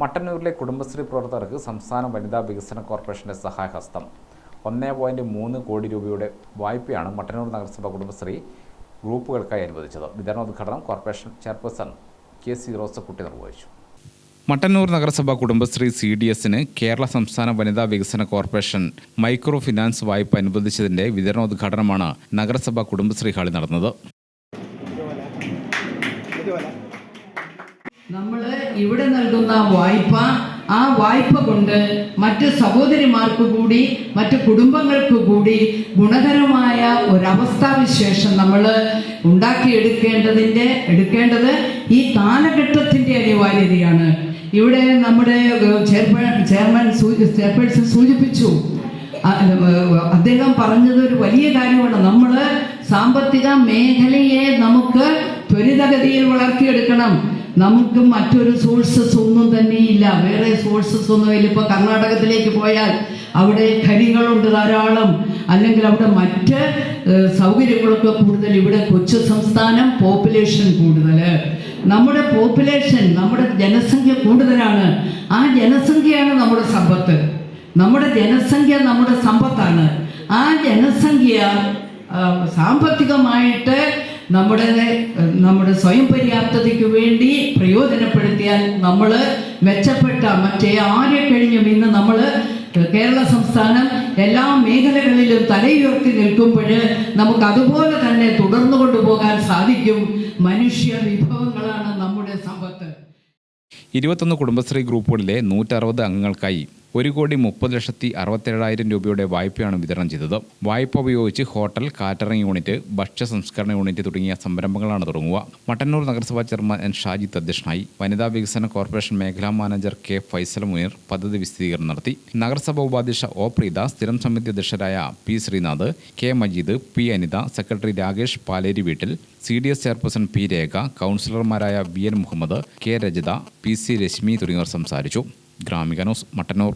മട്ടന്നൂരിലെ കുടുംബശ്രീ പ്രവർത്തകർക്ക് സംസ്ഥാന വനിതാ വികസന കോർപ്പറേഷന്റെ സഹായഹസ്തം 1.3 കോടി രൂപയുടെ വായ്പയാണ് മട്ടന്നൂർ നഗരസഭ കുടുംബശ്രീ ഗ്രൂപ്പുകൾക്കായി അനുവദിച്ചത്. വിതരണോദ്ഘാടനം കോർപ്പറേഷൻ ചെയർപേഴ്സൺ കെ.സി. റോസക്കുട്ടി നിർവഹിച്ചു. മട്ടന്നൂർ നഗരസഭ കുടുംബശ്രീ CDSന് കേരള സംസ്ഥാന വനിതാ വികസന കോർപ്പറേഷൻ മൈക്രോ ഫിനാൻസ് വായ്പ അനുവദിച്ചതിന്റെ വിതരണോദ്ഘാടനമാണ് നഗരസഭ കുടുംബശ്രീ ഹാളിൽ നടന്നത്. നമ്മൾ ഇവിടെ നൽകുന്ന വായ്പ, ആ വായ്പ കൊണ്ട് മറ്റ് സഹോദരിമാർക്ക് കൂടി മറ്റ് കുടുംബങ്ങൾക്ക് കൂടി ഗുണകരമായ ഒരവസ്ഥാവിശേഷം നമ്മൾ എടുക്കേണ്ടത് ഈ കാലഘട്ടത്തിൻ്റെ അനിവാര്യതയാണ്. ഇവിടെ നമ്മുടെ ചെയർപേഴ്സൺ സൂചിപ്പിച്ചു. അദ്ദേഹം പറഞ്ഞത് ഒരു വലിയ കാര്യമാണ്. നമ്മൾ സാമ്പത്തിക മേഖലയെ നമുക്ക് ത്വരിതഗതിയിൽ വളർത്തിയെടുക്കണം. നമുക്ക് മറ്റൊരു സോഴ്സസ് ഒന്നും തന്നെയില്ല, വേറെ സോഴ്സസ് ഒന്നുമില്ല. ഇപ്പോൾ കർണാടകത്തിലേക്ക് പോയാൽ അവിടെ ഖനികളുണ്ട് ധാരാളം, അല്ലെങ്കിൽ അവിടെ മറ്റ് സൗകര്യങ്ങളൊക്കെ കൂടുതൽ. ഇവിടെ കൊച്ചു സംസ്ഥാനം, പോപ്പുലേഷൻ കൂടുതൽ. നമ്മുടെ പോപ്പുലേഷൻ, നമ്മുടെ ജനസംഖ്യ കൂടുതലാണ്. ആ ജനസംഖ്യയാണ് നമ്മുടെ സമ്പത്ത്. നമ്മുടെ ജനസംഖ്യ നമ്മുടെ സമ്പത്താണ്. ആ ജനസംഖ്യ സാമ്പത്തികമായിട്ട് നമ്മുടെ സ്വയം പര്യാപ്തതയ്ക്ക് വേണ്ടി പ്രയോജനപ്പെടുത്തിയാൽ നമ്മൾ മെച്ചപ്പെട്ട മറ്റേ ആരെ കഴിഞ്ഞും ഇന്ന് നമ്മൾ കേരള സംസ്ഥാനം എല്ലാ മേഖലകളിലും തലയുയർത്തി നിൽക്കുമ്പോൾ നമുക്ക് അതുപോലെ തന്നെ തുടർന്നു കൊണ്ടുപോകാൻ സാധിക്കും. മനുഷ്യ വിഭവങ്ങളാണ് നമ്മുടെ സമ്പത്ത്. 21 കുടുംബശ്രീ ഗ്രൂപ്പുകളിലെ 160 അംഗങ്ങൾക്കായി 1,30,67,000 രൂപയുടെ വായ്പയാണ് വിതരണം ചെയ്തത്. വായ്പ ഉപയോഗിച്ച് ഹോട്ടൽ, കാറ്ററിംഗ് യൂണിറ്റ്, ഭക്ഷ്യ സംസ്കരണ യൂണിറ്റ് തുടങ്ങിയ സംരംഭങ്ങളാണ് തുടങ്ങുക. മട്ടന്നൂർ നഗരസഭാ ചെയർമാൻ N. ഷാജിത്ത് അധ്യക്ഷനായി. വനിതാ വികസന കോർപ്പറേഷൻ മേഖലാ മാനേജർ K. ഫൈസൽ മുനീർ പദ്ധതി വിശദീകരണം നടത്തി. നഗരസഭാ ഉപാധ്യക്ഷ O. പ്രീത, സ്ഥിരം സമിതി അധ്യക്ഷരായ P. Sreenath, K. Majeed, P. Anitha, secretary Rakesh Paleri വീട്ടിൽ, CDS ചെയർപേഴ്സൺ P. രേഖ, കൗൺസിലർമാരായ V. N. Muhammad, K. Rajitha, P. C. Rashmi തുടങ്ങിയവർ സംസാരിച്ചു. ഗ്രാമിക ന്യൂസ്, മട്ടന്നൂർ.